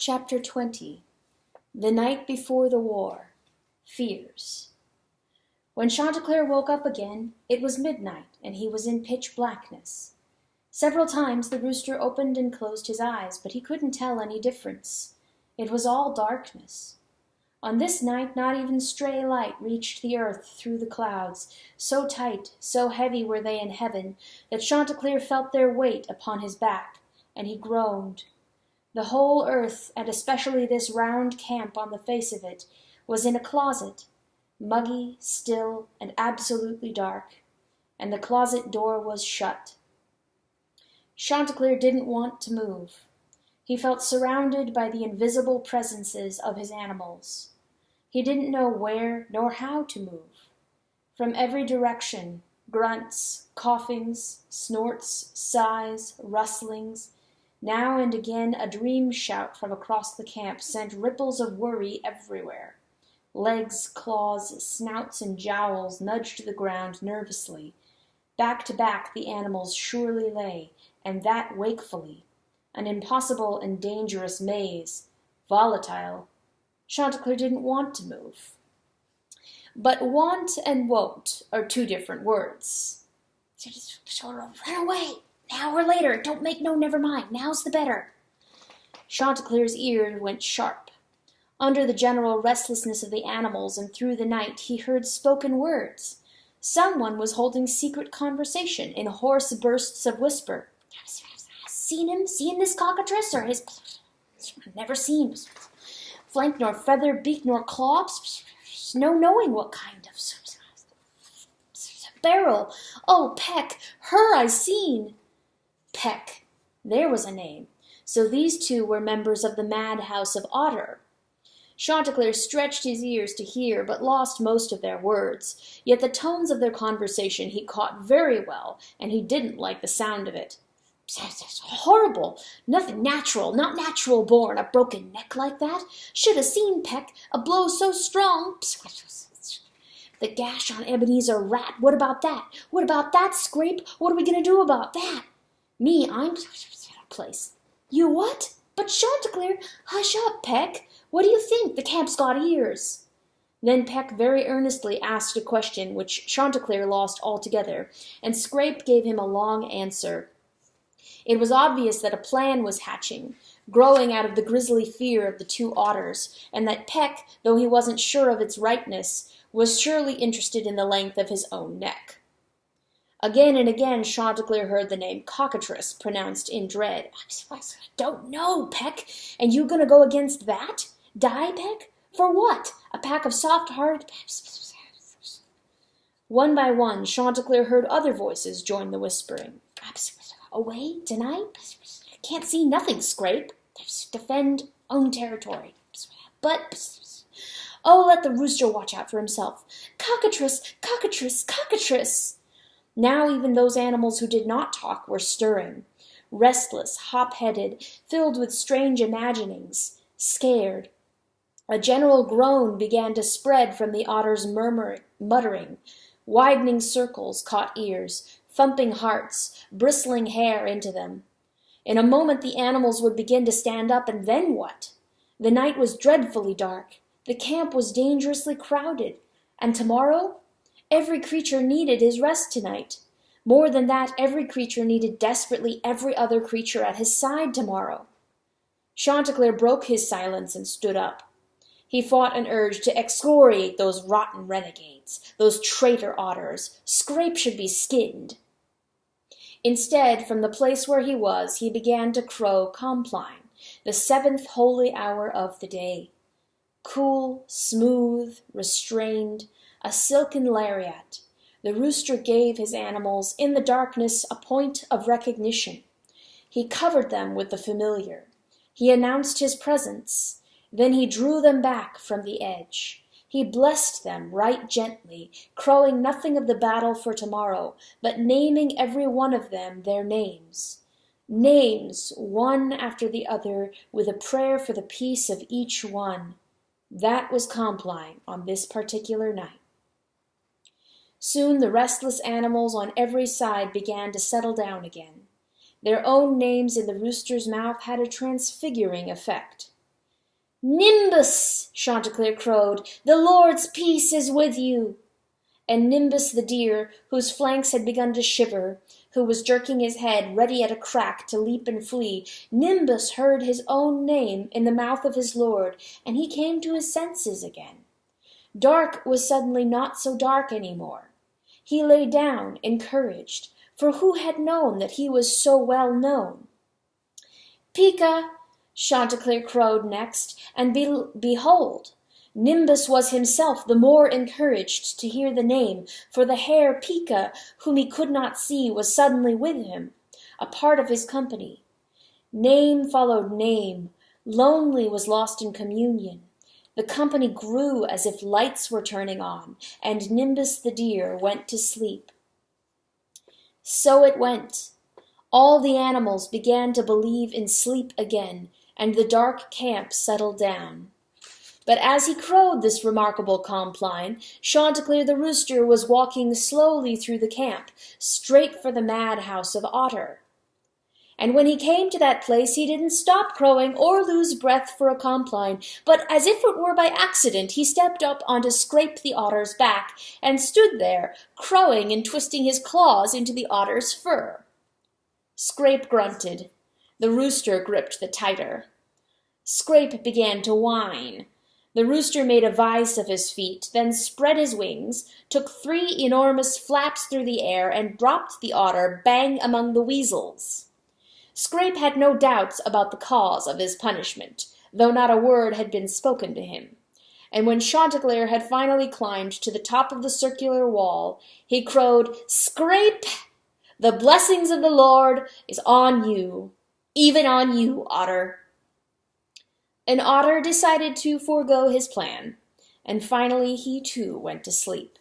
Chapter 20. The Night Before the War. Fears. When Chanticleer woke up again, it was midnight, and he was in pitch blackness. Several times the rooster opened and closed his eyes, but he couldn't tell any difference. It was all darkness. On this night not even stray light reached the earth through the clouds. So tight, so heavy were they in heaven, that Chanticleer felt their weight upon his back, and he groaned. The whole earth, and especially this round camp on the face of it, was in a closet, muggy, still, and absolutely dark, and the closet door was shut. Chanticleer didn't want to move. He felt surrounded by the invisible presences of his animals. He didn't know where nor how to move. From every direction, grunts, coughings, snorts, sighs, rustlings. Now and again a dream shout from across the camp sent ripples of worry everywhere. Legs, claws, snouts, and jowls nudged the ground nervously. Back to back the animals surely lay, and that wakefully. An impossible and dangerous maze, volatile. Chanticleer didn't want to move. But want and won't are two different words. Run away! Now or later, don't make no never mind, now's the better. Chanticleer's ears went sharp. Under the general restlessness of the animals and through the night he heard spoken words. Someone was holding secret conversation in hoarse bursts of whisper. Seen him? Seen this cockatrice? Or his... Never seen. Flank nor feather, beak nor claw. No knowing what kind of... Barrel. Oh, Peck, her I seen. Peck. There was a name. So these two were members of the madhouse of Otter. Chanticleer stretched his ears to hear, but lost most of their words. Yet the tones of their conversation he caught very well, and he didn't like the sound of it. Horrible! Nothing natural, not natural born, a broken neck like that. Should have seen, Peck, a blow so strong. The gash on Ebenezer Rat, what about that? What about that, Scrape? What are we going to do about that? Me, I'm... place. You what? But Chanticleer, hush up, Peck. What do you think? The camp's got ears. Then Peck very earnestly asked a question which Chanticleer lost altogether, and Scrape gave him a long answer. It was obvious that a plan was hatching, growing out of the grisly fear of the two otters, and that Peck, though he wasn't sure of its rightness, was surely interested in the length of his own neck. Again and again Chanticleer heard the name cockatrice pronounced in dread. I don't know, Peck. And you gonna go against that? Die, Peck? For what? A pack of soft-hearted... One by one, Chanticleer heard other voices join the whispering. Away? Tonight? Can't see nothing, Scrape. Defend own territory. But... Oh, let the rooster watch out for himself. Cockatrice! Cockatrice! Cockatrice! Now even those animals who did not talk were stirring, restless, hop-headed, filled with strange imaginings, scared. A general groan began to spread from the otter's muttering. Widening circles caught ears, thumping hearts, bristling hair into them. In a moment the animals would begin to stand up, and then what? The night was dreadfully dark. The camp was dangerously crowded. And tomorrow? Every creature needed his rest tonight. More than that, every creature needed desperately every other creature at his side tomorrow. Chanticleer broke his silence and stood up. He fought an urge to excoriate those rotten renegades, those traitor otters. Scrape should be skinned. Instead, from the place where he was, he began to crow Compline, the 7th holy hour of the day. Cool, smooth, restrained, a silken lariat, the rooster gave his animals in the darkness a point of recognition. He covered them with the familiar. He announced his presence. Then he drew them back from the edge. He blessed them right gently, crowing nothing of the battle for tomorrow, but naming every one of them their names. Names, one after the other, with a prayer for the peace of each one. That was Compline on this particular night. Soon the restless animals on every side began to settle down again. Their own names in the rooster's mouth had a transfiguring effect. "Nimbus," Chanticleer crowed, "the Lord's peace is with you." And Nimbus the deer, whose flanks had begun to shiver, who was jerking his head ready at a crack to leap and flee, Nimbus heard his own name in the mouth of his lord, and he came to his senses again. Dark was suddenly not so dark any more. He lay down, encouraged, for who had known that he was so well known? "Pika," Chanticleer crowed next, and behold, Nimbus was himself the more encouraged to hear the name, for the hare Pika, whom he could not see, was suddenly with him, a part of his company. Name followed name. Lonely was lost in communion. The company grew as if lights were turning on, and Nimbus the deer went to sleep. So it went. All the animals began to believe in sleep again, and the dark camp settled down. But as he crowed this remarkable compline, Chanticleer the rooster was walking slowly through the camp, straight for the madhouse of Otter. And when he came to that place, he didn't stop crowing or lose breath for a compline, but as if it were by accident, he stepped up onto Scrape the otter's back, and stood there, crowing and twisting his claws into the otter's fur. Scrape grunted. The rooster gripped the tighter. Scrape began to whine. The rooster made a vise of his feet, then spread his wings, took 3 enormous flaps through the air, and dropped the otter bang among the weasels. Scrape had no doubts about the cause of his punishment, though not a word had been spoken to him. And when Chanticleer had finally climbed to the top of the circular wall, he crowed, "Scrape! The blessings of the Lord is on you, even on you, Otter." And Otter decided to forego his plan, and finally he too went to sleep.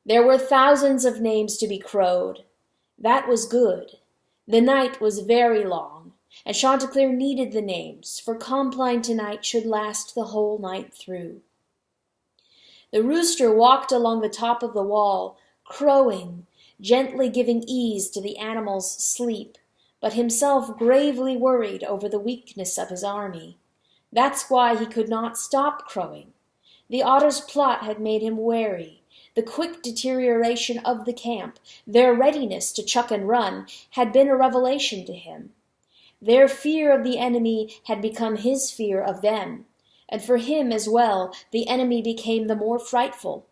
There were thousands of names to be crowed. That was good. The night was very long, and Chanticleer needed the names, for compline tonight should last the whole night through. The rooster walked along the top of the wall, crowing, gently giving ease to the animals' sleep, but himself gravely worried over the weakness of his army. That's why he could not stop crowing. The otter's plot had made him wary. The quick deterioration of the camp, their readiness to chuck and run, had been a revelation to him. Their fear of the enemy had become his fear of them, and for him as well the enemy became the more frightful.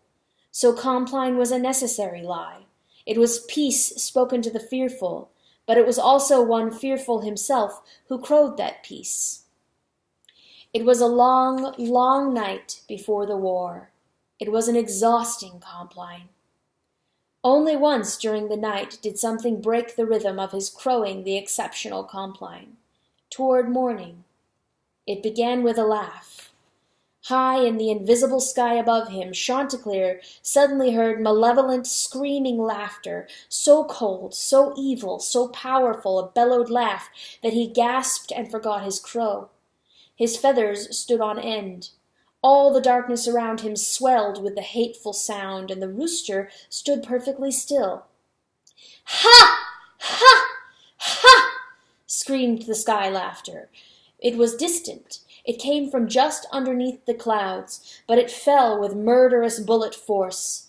So compline was a necessary lie. It was peace spoken to the fearful, but it was also one fearful himself who crowed that peace. It was a long, long night before the war. It was an exhausting compline. Only once during the night did something break the rhythm of his crowing the exceptional compline. Toward morning. It began with a laugh. High in the invisible sky above him, Chanticleer suddenly heard malevolent, screaming laughter, so cold, so evil, so powerful a bellowed laugh that he gasped and forgot his crow. His feathers stood on end. All the darkness around him swelled with the hateful sound, and the rooster stood perfectly still. "Ha! Ha! Ha!" screamed the sky laughter. It was distant. It came from just underneath the clouds, but it fell with murderous bullet force.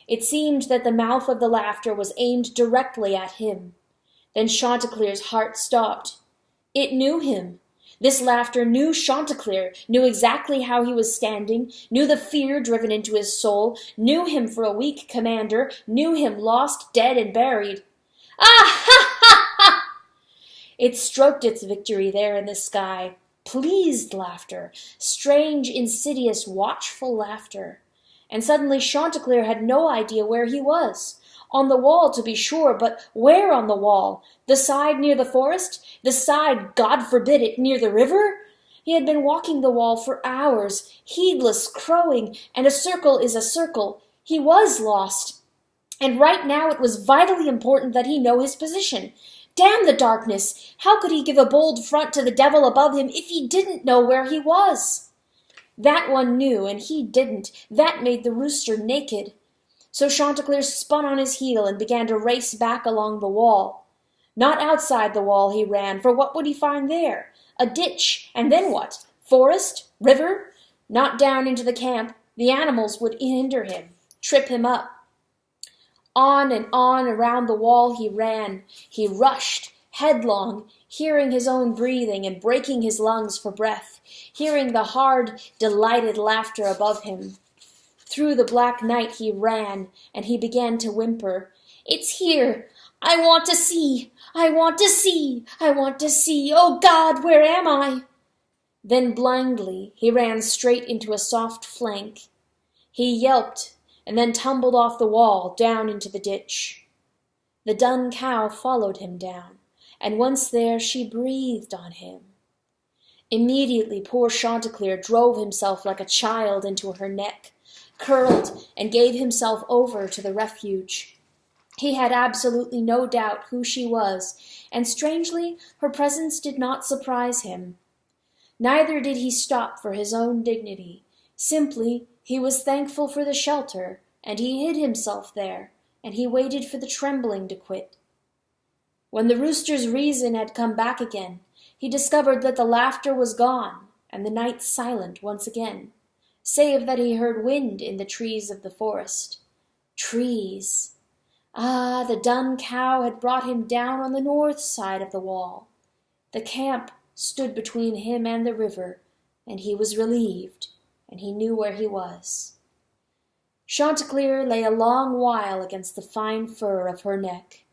It seemed that the mouth of the laughter was aimed directly at him. Then Chanticleer's heart stopped. It knew him. This laughter knew Chanticleer, knew exactly how he was standing, knew the fear driven into his soul, knew him for a weak commander, knew him lost, dead, and buried. "Ah, ha, ha, ha!" It stroked its victory there in the sky. Pleased laughter, strange, insidious, watchful laughter. And suddenly Chanticleer had no idea where he was. On the wall, to be sure, but where on the wall? The side near the forest? The side, God forbid it, near the river? He had been walking the wall for hours, heedless, crowing, and a circle is a circle. He was lost. And right now it was vitally important that he know his position. Damn the darkness! How could he give a bold front to the devil above him if he didn't know where he was? That one knew, and he didn't. That made the rooster naked. So Chanticleer spun on his heel and began to race back along the wall. Not outside the wall he ran, for what would he find there? A ditch, and then what? Forest? River? Not down into the camp. The animals would hinder him, trip him up. On and on around the wall he ran. He rushed, headlong, hearing his own breathing and breaking his lungs for breath, hearing the hard, delighted laughter above him. Through the black night he ran, and he began to whimper, "It's here! I want to see! I want to see! I want to see! Oh God, where am I?" Then blindly he ran straight into a soft flank. He yelped, and then tumbled off the wall down into the ditch. The dun cow followed him down, and once there she breathed on him. Immediately poor Chanticleer drove himself like a child into her neck, curled, and gave himself over to the refuge. He had absolutely no doubt who she was, and strangely her presence did not surprise him. Neither did he stop for his own dignity. Simply he was thankful for the shelter, and he hid himself there, and he waited for the trembling to quit. When the rooster's reason had come back again, he discovered that the laughter was gone, and the night silent once again, save that he heard wind in the trees of the forest. Trees! Ah, the dun cow had brought him down on the north side of the wall. The camp stood between him and the river, and he was relieved, and he knew where he was. Chanticleer lay a long while against the fine fur of her neck.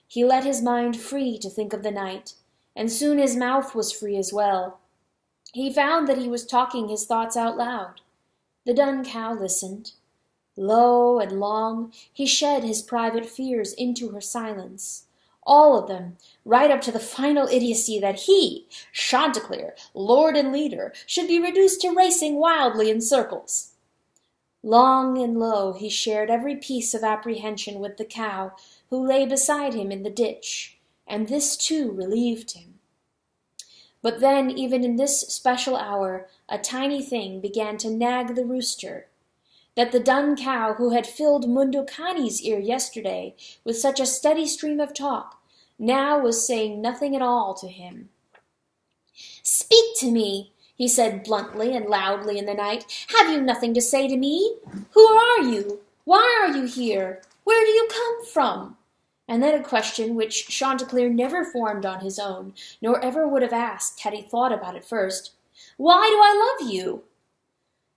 He let his mind free to think of the night, and soon his mouth was free as well. He found that he was talking his thoughts out loud. The dun cow listened. Low and long he shed his private fears into her silence. All of them, right up to the final idiocy that he, Chanticleer, lord and leader, should be reduced to racing wildly in circles. Long and low he shared every piece of apprehension with the cow, who lay beside him in the ditch, and this too relieved him. But then, even in this special hour, a tiny thing began to nag the rooster, that the dun cow who had filled Mundocani's ear yesterday with such a steady stream of talk, now was saying nothing at all to him. "Speak to me," he said bluntly and loudly in the night. "Have you nothing to say to me? Who are you? Why are you here? Where do you come from?" And then a question which Chanticleer never formed on his own, nor ever would have asked had he thought about it first. "Why do I love you?"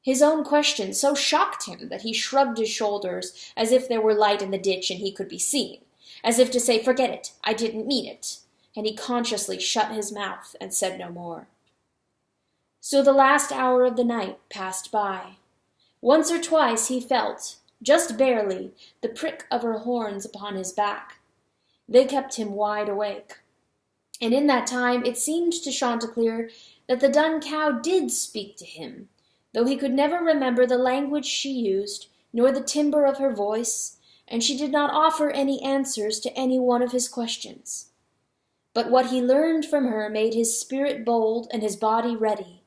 His own question so shocked him that he shrugged his shoulders as if there were light in the ditch and he could be seen, as if to say, "Forget it, I didn't mean it," and he consciously shut his mouth and said no more. So the last hour of the night passed by. Once or twice he felt, just barely, the prick of her horns upon his back. They kept him wide awake. And in that time it seemed to Chanticleer that the dun cow did speak to him, though he could never remember the language she used, nor the timbre of her voice, and she did not offer any answers to any one of his questions. But what he learned from her made his spirit bold and his body ready.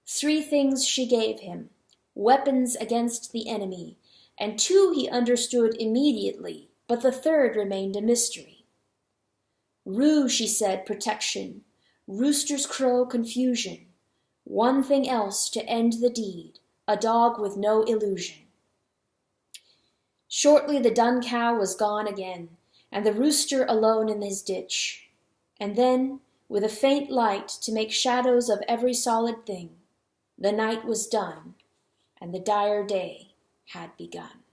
3 things she gave him, weapons against the enemy, and 2 he understood immediately, but the 3rd remained a mystery. Rue, she said, protection. Rooster's crow, confusion. One thing else to end the deed, a dog with no illusion. Shortly the dun cow was gone again, and the rooster alone in his ditch. And then, with a faint light to make shadows of every solid thing, the night was done, and the dire day had begun.